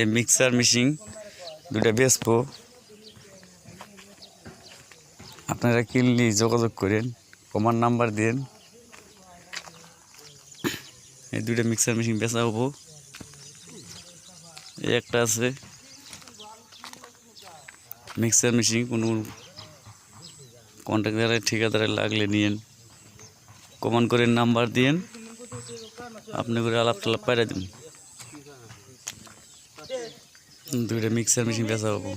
এই mixer machine দুইটা বেচবো, আপনারা কিনলে যোগাযোগ করেন, কমার নাম্বার দেন। এই দুইটা মিক্সার মেশিন বেচা হবো। এই একটা আছে মিক্সার মেশিন, কোনো কন্ট্রাক্টারের ঠিকাদারে লাগলে নিয়েন, কমান করে নাম্বার দিয়েন, আপনি করে আলাপ টালাপ পাইরা দিন। দুইটা মিক্সার মেশিন বেচা হবো।